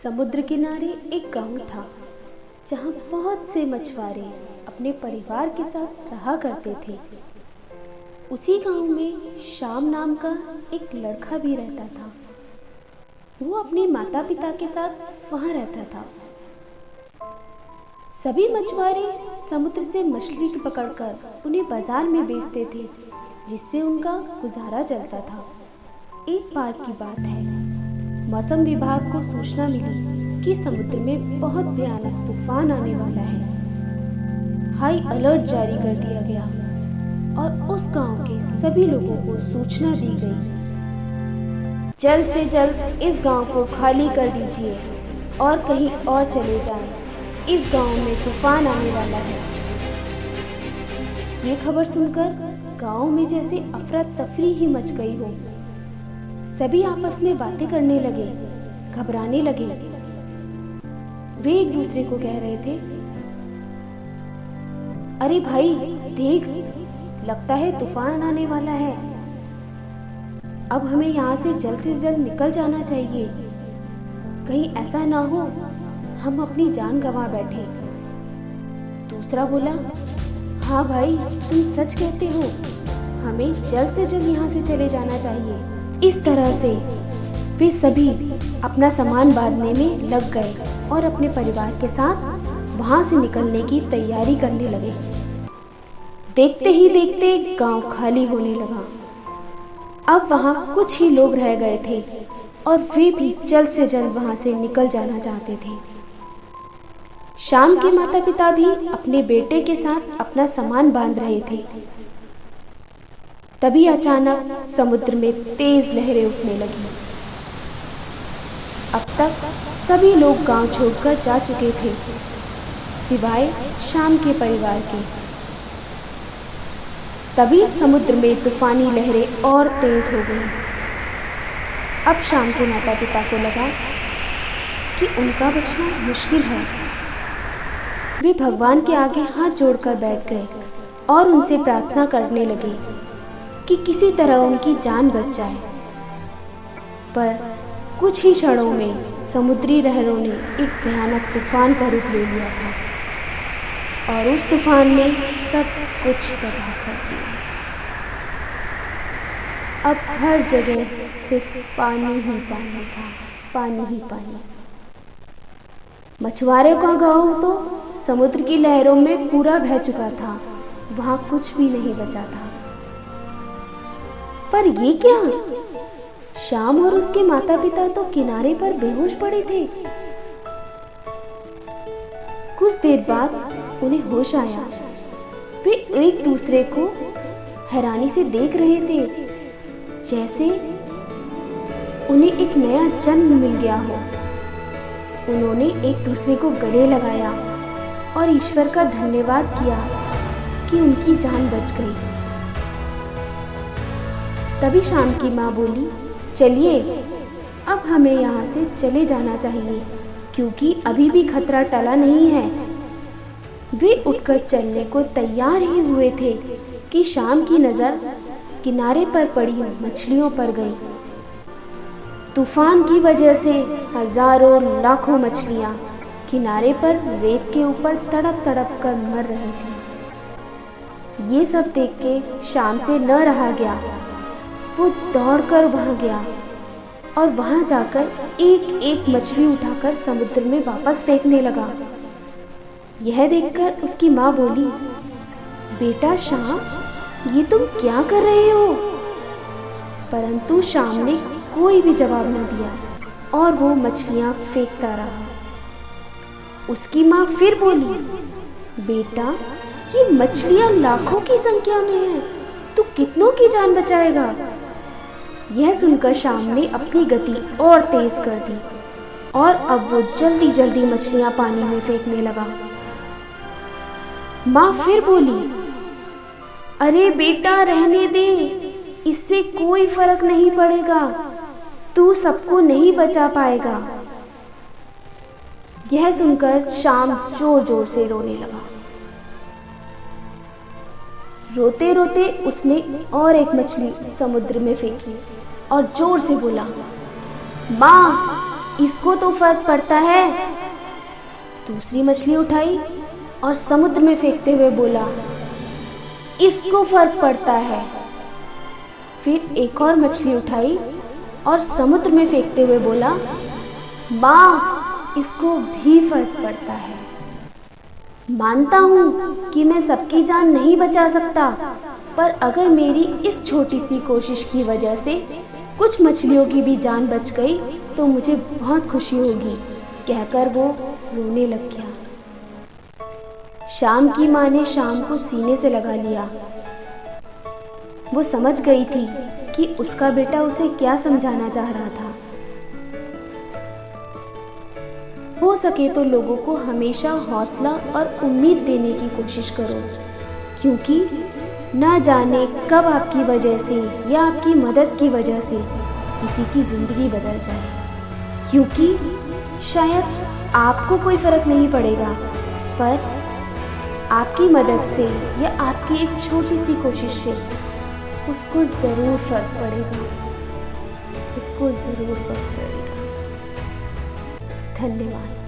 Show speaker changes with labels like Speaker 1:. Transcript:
Speaker 1: समुद्र किनारे एक गांव था जहां बहुत से मछुआरे अपने परिवार के साथ रहा करते थे। उसी गांव में श्याम नाम का एक लड़का भी रहता था। वो अपने माता पिता के साथ वहां रहता था। सभी मछुआरे समुद्र से मछली पकड़कर उन्हें बाजार में बेचते थे, जिससे उनका गुजारा चलता था। एक बार की बात है, मौसम विभाग को सूचना मिली कि समुद्र में बहुत भयानक तूफान आने वाला है। हाई अलर्ट जारी कर दिया गया और उस गांव के सभी लोगों को सूचना दी गई, जल्द से जल्द इस गांव को खाली कर दीजिए और कहीं और चले जाएं। इस गांव में तूफान आने वाला है। ये खबर सुनकर गांव में जैसे अफरा तफरी ही मच गई हो। सभी आपस में बातें करने लगे, घबराने लगे। वे एक दूसरे को कह रहे थे, अरे भाई देख, लगता है तूफान आने वाला है। अब हमें यहाँ से जल्द निकल जाना चाहिए। कहीं ऐसा ना हो हम अपनी जान गंवा बैठे। दूसरा बोला, हाँ भाई तुम सच कहते हो, हमें जल्द से जल्द यहाँ से चले जाना चाहिए। इस तरह से वे सभी अपना सामान बांधने में लग गए और अपने परिवार के साथ वहां से निकलने की तैयारी करने लगे। देखते ही देखते गांव खाली होने लगा। अब वहां कुछ ही लोग रह गए थे और वे भी जल्द से जल्द वहां से निकल जाना चाहते थे। श्याम के माता पिता भी अपने बेटे के साथ अपना सामान बांध रहे थे। तभी अचानक समुद्र में तेज लहरें उठने लगी। अब तक सभी लोग गांव छोड़कर जा चुके थे, सिवाय श्याम के परिवार के। तभी समुद्र में तूफानी लहरें और तेज हो गईं। अब श्याम के माता पिता को लगा कि उनका बचना मुश्किल है। वे भगवान के आगे हाथ जोड़कर बैठ गए और उनसे प्रार्थना करने लगे कि किसी तरह उनकी जान बच जाए। पर कुछ ही क्षणों में समुद्री लहरों ने एक भयानक तूफान का रूप ले लिया था और उस तूफान ने सब कुछ तबाह कर दिया। अब हर जगह सिर्फ पानी ही पानी था, पानी ही पानी। मछुआरों का गांव तो समुद्र की लहरों में पूरा बह चुका था, वहां कुछ भी नहीं बचा था। पर ये क्या? श्याम और उसके माता पिता तो किनारे पर बेहोश पड़े थे। कुछ देर बाद उन्हें होश आया। वे एक दूसरे को हैरानी से देख रहे थे, जैसे उन्हें एक नया जन्म मिल गया हो। उन्होंने एक दूसरे को गले लगाया और ईश्वर का धन्यवाद किया कि उनकी जान बच गई। तभी श्याम की मां बोली, चलिए अब हमें यहाँ से चले जाना चाहिए, क्योंकि अभी भी खतरा टला नहीं है। वे उठकर चलने को तैयार ही हुए थे कि श्याम की नजर किनारे पर पड़ी मछलियों पर गई। तूफान की वजह से हजारों लाखों मछलियां किनारे पर रेत के ऊपर तड़प तड़प कर मर रही थी। ये सब देख के श्याम से न रहा गया। वो दौड़कर वहां गया और वहां जाकर एक एक मछली उठाकर समुद्र में वापस फेंकने लगा। यह देखकर उसकी मां बोली, बेटा श्याम, ये तुम क्या कर रहे हो? परंतु श्याम ने कोई भी जवाब न दिया और वो मछलियां फेंकता रहा। उसकी मां फिर बोली, बेटा, ये मछलियां लाखों की संख्या में हैं, तू कितनों की जान बचाएगा? यह सुनकर श्याम ने अपनी गति और तेज कर दी और अब वो जल्दी जल्दी मछलियां पानी में फेंकने लगा। मां फिर बोली, अरे बेटा रहने दे, इससे कोई फर्क नहीं पड़ेगा, तू सबको नहीं बचा पाएगा। यह सुनकर श्याम जोर जोर से रोने लगा। रोते रोते उसने और एक मछली समुद्र में फेंकी और जोर से बोला, मां, इसको तो फर्क पड़ता है। दूसरी मछली उठाई और समुद्र में फेंकते हुए बोला, इसको फर्क पड़ता है। फिर एक और मछली उठाई और समुद्र में फेंकते हुए बोला, माँ, इसको भी फर्क पड़ता है। मानता हूं कि मैं सबकी जान नहीं बचा सकता, पर अगर मेरी इस छोटी सी कोशिश की वजह से कुछ मछलियों की भी जान बच गई तो मुझे बहुत खुशी होगी, कहकर वो रोने लग गया। शाम की माँ ने शाम को सीने से लगा लिया। वो समझ गई थी कि उसका बेटा उसे क्या समझाना चाह रहा था। हो सके तो लोगों को हमेशा हौसला और उम्मीद देने की कोशिश करो, क्योंकि न जाने कब आपकी वजह से या आपकी मदद की वजह से किसी की जिंदगी बदल जाए। क्योंकि शायद आपको कोई फर्क नहीं पड़ेगा, पर आपकी मदद से या आपकी एक छोटी सी कोशिश से उसको जरूर फर्क पड़ेगा, उसको जरूर फर्क पड़ेगा। धन्यवाद।